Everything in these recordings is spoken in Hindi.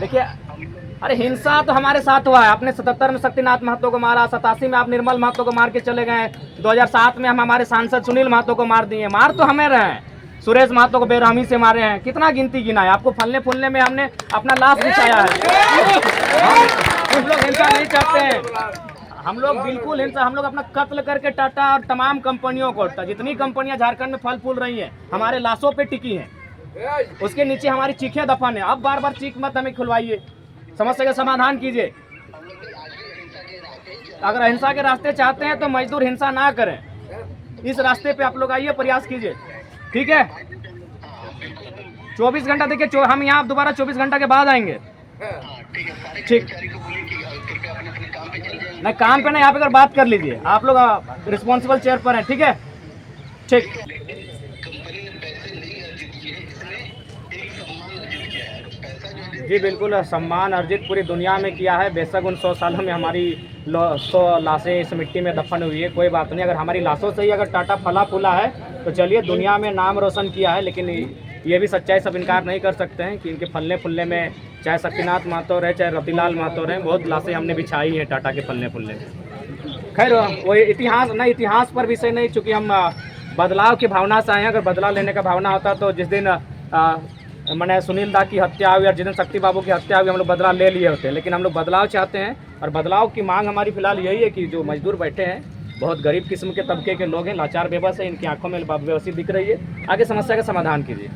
देखिए, अरे हिंसा तो हमारे साथ हुआ है। आपने 77 में शक्तिनाथ महतो को मारा, 87 में आप निर्मल महतो को मार के चले गए, 2007 में हम हमारे सांसद सुनील महतो को मार दिए। मार तो हमें रहे हैं, सुरेश महतो को बेरहमी से मारे हैं। कितना गिनती गिना है? आपको फलने फूलने में हमने अपना लाश बिछाया है। कुछ लोग हिंसा नहीं चाहते हैं, हम लोग बिल्कुल हिंसा, हम लोग अपना कत्ल करके टाटा और तमाम कंपनियों को, जितनी कंपनियां झारखंड में फल फूल रही हैं हमारे लाशों पे टिकी हैं, उसके नीचे हमारी चीखें दफन है। अब बार बार चीख मत हमें खुलवाइए, समस्या का समाधान कीजिए। अगर हिंसा के रास्ते चाहते हैं तो मजदूर हिंसा ना करें, इस रास्ते पे आप लोग आइए, प्रयास कीजिए, ठीक है? 24 घंटा देखिए, हम यहाँ दोबारा 24 घंटा के बाद आएंगे, ठीक? नहीं, काम पे नहीं, यहाँ पे अगर बात कर लीजिए, आप लोग रिस्पॉन्सिबल चेयर पर हैं, ठीक है? ठीक। जी बिल्कुल, सम्मान अर्जित पूरी दुनिया में किया है। बेशक उन 100 सालों में हमारी 100 लाशें इस मिट्टी में दफन हुई है, कोई बात नहीं। अगर हमारी लाशों से ही अगर टाटा फला फूला है तो चलिए, दुनिया में नाम रोशन किया है। लेकिन ये भी सच्चाई सब इनकार नहीं कर सकते हैं कि इनके फलने फुलने में, चाहे शक्तिनाथ महतो रहे, चाहे रतिलाल महतो रहे, बहुत लाशें हमने बिछाई हैं टाटा के फलने फुलने में। खैर, वो इतिहास नहीं, इतिहास पर विषय नहीं, चूँकि हम बदलाव की भावना से आए हैं। अगर बदलाव लेने का भावना होता तो जिस दिन मैंने सुनील दा की हत्या हुई और जिस दिन शक्ति बाबू की हत्या हुई, हम लोग बदलाव ले लिए होते हैं। लेकिन हम लोग बदलाव चाहते हैं, और बदलाव की मांग हमारी फिलहाल यही है कि जो मजदूर बैठे हैं, बहुत गरीब किस्म के तबके के लोग हैं, लाचार बेबस है, इनकी आंखों में व्यवस्थित दिख रही है, आगे समस्या का समाधान कीजिए।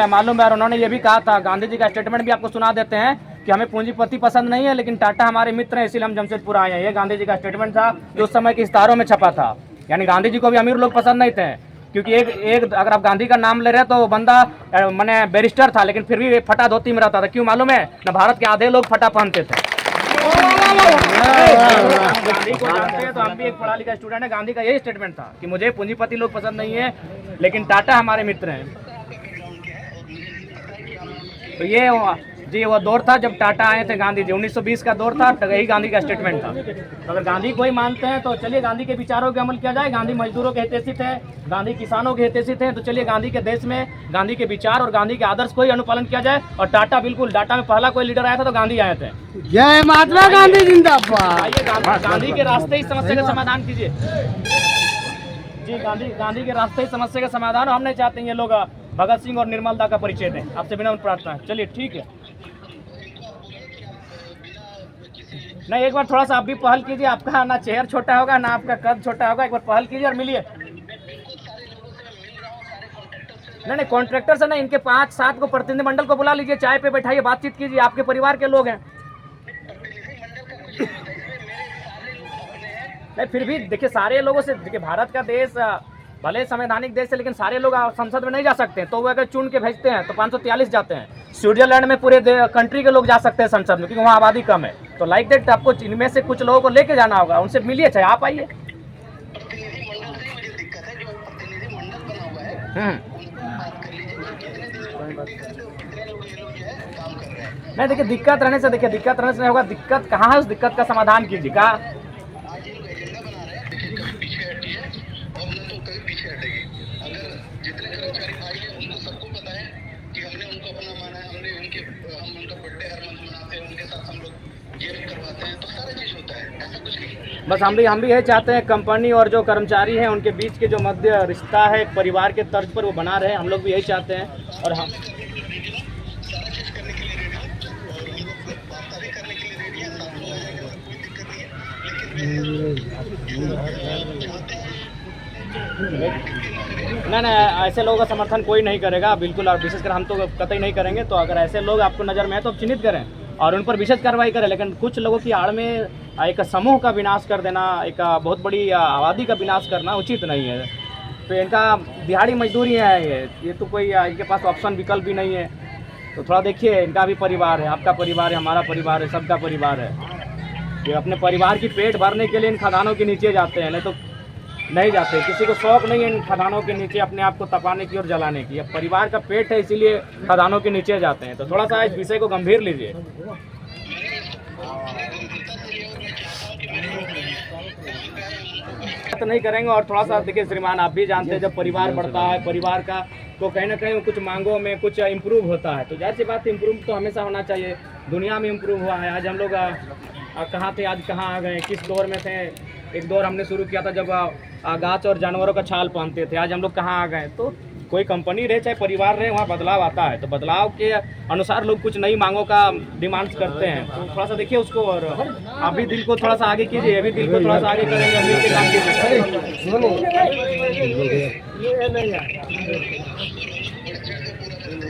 मालूम है, और उन्होंने ये भी कहा था, गांधी जी का स्टेटमेंट भी आपको सुना देते हैं कि हमें पूंजीपति पसंद नहीं है, लेकिन टाटा हमारे मित्र हैं, इसीलिए हम जमशेदपुर आए हैं। ये गांधी जी का स्टेटमेंट था जो उस समय के इश्तारों में छपा था। यानी गांधी जी को भी अमीर लोग पसंद नहीं थे, क्योंकि एक अगर आप गांधी का नाम ले रहे हैं तो वो बंदा मैंने बैरिस्टर था, लेकिन फिर भी फटा धोती में रहता था। क्यों मालूम है? न भारत के आधे लोग फटा पहनते थे। गांधी को जानते हैं तो हम भी एक पढ़ा लिखा स्टूडेंट है। गांधी का यही स्टेटमेंट था कि मुझे पूंजीपति लोग पसंद नहीं है, लेकिन टाटा हमारे मित्र हैं। तो ये जी वो दौर था जब टाटा आए थे गांधी जी, 1920 का दौर था, यही गांधी का स्टेटमेंट था। तो अगर गांधी को ही मानते हैं तो चलिए गांधी के विचारों के अमल किया जाए। गांधी मजदूरों के हितैषित है, गांधी किसानों के हितैषित है, तो चलिए गांधी के देश में गांधी के विचार और गांधी के आदर्श को ही अनुपालन किया जाए। और टाटा, बिल्कुल टाटा में पहला कोई लीडर आया था तो गांधी आए थे। जय महात्मा गांधी जिंदाबाद। आइए, गांधी के रास्ते ही समस्या का समाधान कीजिए जी। गांधी के रास्ते ही समस्या का समाधान। हम नहीं चाहते ये लोग भगत सिंह और निर्मल दा का परिचय दें, आपसे विनम्र प्रार्थना है। चलिए ठीक है, नहीं एक बार थोड़ा सा आप भी पहल कीजिए। आपका ना चेहरा छोटा होगा, ना आपका कद छोटा होगा, एक बार पहल कीजिए और मिलिए। नहीं, कॉन्ट्रैक्टर से नहीं, इनके 5-7 को प्रतिनिधिमंडल को बुला लीजिए, चाय पे बैठाइए, बातचीत कीजिए, आपके परिवार के लोग हैं। नहीं, फिर भी देखिए, सारे लोगों से, देखिए भारत का देश भले संवैधानिक देश है, लेकिन सारे लोग संसद में नहीं जा सकते। तो वो अगर चुन के भेजते हैं तो 543 जाते हैं। स्विट्जरलैंड में पूरे कंट्री के लोग जा सकते हैं संसद में, क्योंकि वहाँ आबादी कम है। तो लाइक दैट आपको इनमें से कुछ लोगों को लेके जाना होगा, उनसे मिलिए, चाहे आप आइए। नहीं देखिए, दिक्कत रहने से नहीं होगा। दिक्कत कहाँ है, उस दिक्कत का समाधान कीजिए। कहा बस हम भी यही चाहते हैं, कंपनी और जो कर्मचारी हैं उनके बीच के जो मध्य रिश्ता है परिवार के तर्ज पर वो बना रहे। हम लोग भी यही चाहते हैं। और हम नहीं, ऐसे लोगों का समर्थन कोई नहीं करेगा बिल्कुल, और विशेषकर हम तो कतई नहीं करेंगे। तो अगर ऐसे लोग आपको नज़र में है तो चिन्हित करें और उन पर विशेष कार्रवाई करें। लेकिन कुछ लोगों की आड़ में एक समूह का विनाश कर देना, एक बहुत बड़ी आबादी का विनाश करना उचित नहीं है। तो इनका दिहाड़ी मजदूरी है, ये तो कोई इनके पास ऑप्शन विकल्प भी नहीं है। तो थोड़ा देखिए, इनका भी परिवार है, आपका परिवार है, हमारा परिवार है, सबका परिवार है। ये अपने परिवार की पेट भरने के लिए इन खदानों के नीचे जाते हैं, नहीं तो नहीं जाते। किसी को शौक नहीं है इन खदानों के नीचे अपने आप को तपाने की और जलाने की। अब परिवार का पेट है, इसीलिए खदानों के नीचे जाते हैं। तो थोड़ा सा इस विषय को गंभीर लीजिए। तो नहीं करेंगे। और थोड़ा सा देखिए श्रीमान, आप भी जानते हैं, जब परिवार बढ़ता है परिवार का, तो कहीं ना कहीं कुछ मांगों में कुछ इम्प्रूव होता है। तो जाहिर सी बात, इम्प्रूव तो हमेशा होना चाहिए। दुनिया में इम्प्रूव हुआ है। आज हम लोग कहाँ थे, आज कहाँ आ गए, किस दौर में थे। एक दौर हमने शुरू किया था जब गाछ और जानवरों का छाल पहनते थे, आज हम लोग कहाँ आ गए। तो कोई कंपनी रहे चाहे परिवार रहे, वहाँ बदलाव आता है। तो बदलाव के अनुसार लोग कुछ नई मांगों का डिमांड्स करते हैं। तो थोड़ा सा देखिए उसको, और आप भी दिल को थोड़ा सा आगे कीजिए, अभी दिल को थोड़ा सा आगे करेंगे, मिल के काम कीजिए।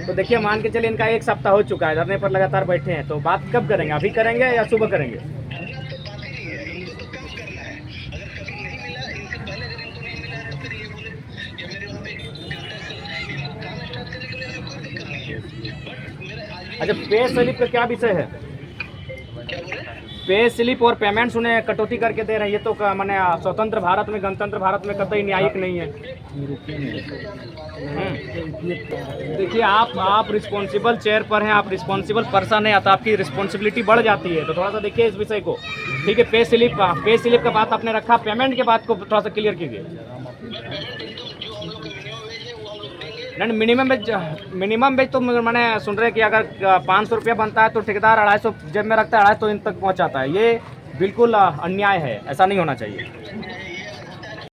तो देखिए मान के चलिए इनका 1 सप्ताह हो चुका है, धरने पर लगातार बैठे हैं। तो बात कब करेंगे, अभी करेंगे या सुबह करेंगे? अच्छा, पे स्लिप का क्या विषय है? पे स्लिप और पेमेंट्स उन्हें कटौती करके दे रहे हैं। ये तो माने स्वतंत्र भारत में, गणतंत्र भारत में कतई न्यायिक नहीं है। देखिए आप रिस्पॉन्सिबल चेयर पर हैं, आप रिस्पॉन्सिबल पर्सन हैं, तो आपकी रिस्पॉन्सिबिलिटी बढ़ जाती है। तो थोड़ा सा देखिए इस विषय को, ठीक है। पे स्लिप का बात आपने रखा, पेमेंट के बात को थोड़ा सा क्लियर कीजिए। नहीं, मिनिमम वेज तो मैंने सुन रहे कि अगर 500 रुपया बनता है तो ठेकेदार 250 जेब में रखता है, 250 इन तक पहुंचाता है। ये बिल्कुल अन्याय है, ऐसा नहीं होना चाहिए।